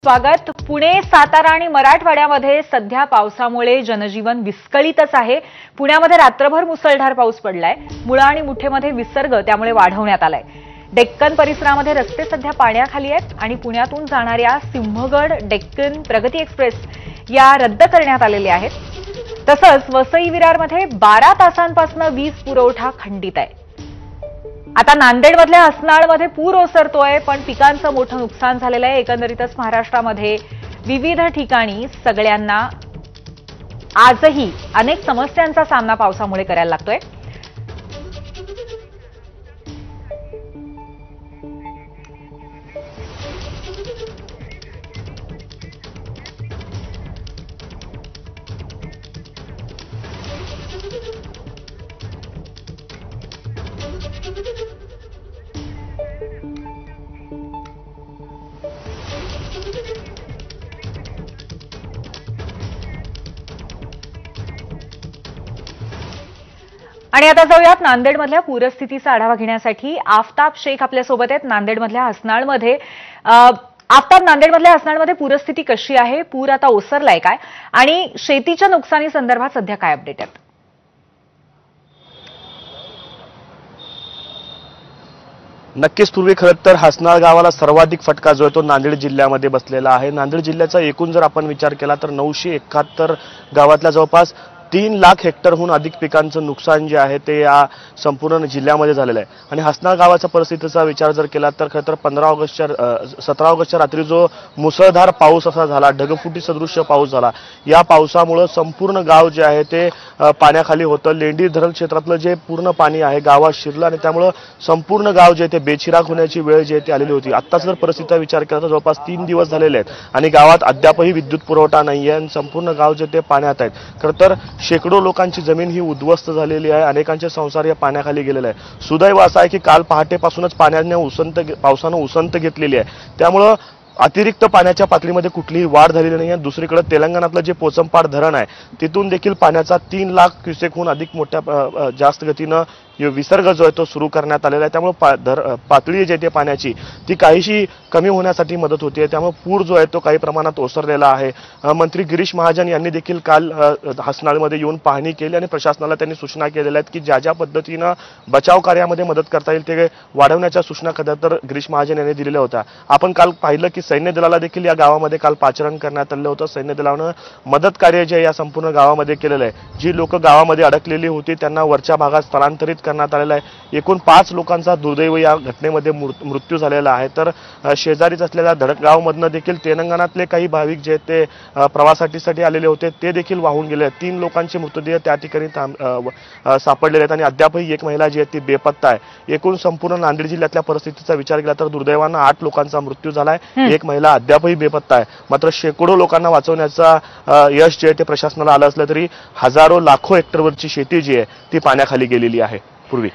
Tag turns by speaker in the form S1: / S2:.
S1: स्वागत। पुणे, सातारा आणि मराठवाड्यामध्ये सध्या पावसामुळे जनजीवन विस्कळीतच आहे। पुण्यामध्ये रात्रभर मुसळधार पाऊस पडलाय। मुळा आणि मुठेमध्ये विसर्ग त्यामुळे वाढवण्यात आलाय। डेक्कन परिसरामध्ये रस्ते सध्या पाण्याखाली आहेत आणि पुण्यातून जाणाऱ्या सिंहगड, डेक्कन, प्रगती एक्सप्रेस या रद्द करण्यात आलेल्या आहेत। तसंच वसई विरारमध्ये 12 तासांपासून वीज पुरवठा खंडित आहे। आता नांदेडमधल्या हसनाळमध्ये पूर ओसरतोय, पण पिकांचं मोठं नुकसान झालेलं आहे। एकंदरीतच महाराष्ट्रामध्ये विविध ठिकाणी सगळ्यांना आजही अनेक समस्यांचा सामना पावसामुळे करायला लागतोय। आणि आता जाऊयात नांदेडमधल्या पूरस्थितीचा आढावा घेण्यासाठी आफताब शेख आपल्यासोबत आहेत। नांदेडमधल्या हसनाळमध्ये आफताब, नांदेडमधल्या हसनाळमध्ये पूरस्थिती कशी आहे? पूर आता ओसरलाय काय आणि शेतीच्या नुकसानी संदर्भात सध्या काय अपडेट आहेत?
S2: नक्कीच पूर्वी खरं तर हसनाळ गावाला सर्वाधिक फटका जो आहे तो नांदेड जिल्ह्यामध्ये बसलेला आहे। नांदेड जिल्ह्याचा एकूण जर आपण विचार केला तर 971 गावातल्या जवळपास 3 लाख हेक्टरहून अधिक पिकांचं नुकसान जे आहे ते या संपूर्ण जिल्ह्यामध्ये झालेलं आहे। आणि हसनाळ गावाच्या परिस्थितीचा विचार जर केला तर खरं तर 17 ऑगस्टच्या रात्री जो मुसळधार पाऊस असा झाला, ढगफुटी सदृश्य पाऊस झाला, या पावसामुळे संपूर्ण गाव जे आहे ते पाण्याखाली होतं। लेंडी धरण क्षेत्रातलं जे पूर्ण पाणी आहे गावात शिरलं आणि त्यामुळे संपूर्ण गाव जे ते बेचिराग होण्याची वेळ जी आहे ती आलेली होती। आत्ताच जर परिस्थितीचा विचार केला तर जवळपास 3 दिवस झालेले आहेत आणि गावात अद्यापही विद्युत पुरवठा नाहीये आणि संपूर्ण गाव जे ते पाण्यात आहेत। खरं तर शेकडो लोकांची जमीन ही उद्ध्वस्त झालेली आहे, अनेकांचे संसार या पाण्याखाली गेलेले आहे। सुदैव असं आहे की काल पहाटेपासूनच पावसानं उसंत घेतलेली आहे, त्यामुळं अतिरिक्त पाण्याच्या पातळीमध्ये कुठलीही वाढ झालेली नाही आहे। दुसरीकडे तेलंगणातलं जे पोचमपाड धरण आहे तिथून देखील पाण्याचा 3 लाख क्युसेकहून अधिक मोठ्या जास्त गतीनं विसर्ग जो आहे तो सुरू करण्यात आलेला आहे। त्यामुळे पातळी जी आहे पाण्याची ती काहीशी कमी होण्यासाठी मदत होते। त्यामुळे पूर जो आहे तो काही प्रमाणात ओसरलेला आहे। मंत्री गिरीश महाजन यांनी देखील काल हसनाळमध्ये येऊन पाहणी केली आणि प्रशासनाला त्यांनी सूचना केलेल्या आहेत की ज्या ज्या पद्धतीनं बचाव कार्यामध्ये मदत करता येईल ते वाढवण्याच्या सूचना खरं तर गिरीश महाजन यांनी दिलेल्या होत्या। आपण काल पाहिलं की सैन्य दलाला देखील या गावामध्ये काल पाचारण करण्यात आलं होतं। सैन्य दलानं मदत कार्य जे या संपूर्ण गावामध्ये केलेलं आहे। जी लोक गावामध्ये अडकलेली होती त्यांना वरच्या भागात स्थलांतरित करण्यात आलेला आहे। एकूण 5 लोकांचा दुर्दैव या घटनेमध्ये मृत्यू झालेला आहे। तर शेजारीच असलेल्या धडकगावमधनं देखील तेलंगणातले काही भाविक जे ते प्रवासासाठी आलेले होते ते देखील वाहून गेले। 3 लोकांचे मृतदेह त्या ठिकाणी सापडलेले आहेत आणि अद्यापही एक महिला जी आहे ती बेपत्ता आहे। एकूण संपूर्ण नांदेड जिल्ह्यातल्या परिस्थितीचा विचार केला तर दुर्दैवानं 8 लोकांचा मृत्यू झालाय, एक महिला अद्यापही बेपत्ता आहे। मात्र शेकडो लोकांना वाचवण्याचा यश जे आहे ते प्रशासनाला आलं असलं तरी हजारो लाखो हेक्टरवरची शेती जी आहे ती पाण्याखाली गेलेली आहे। पूर्वी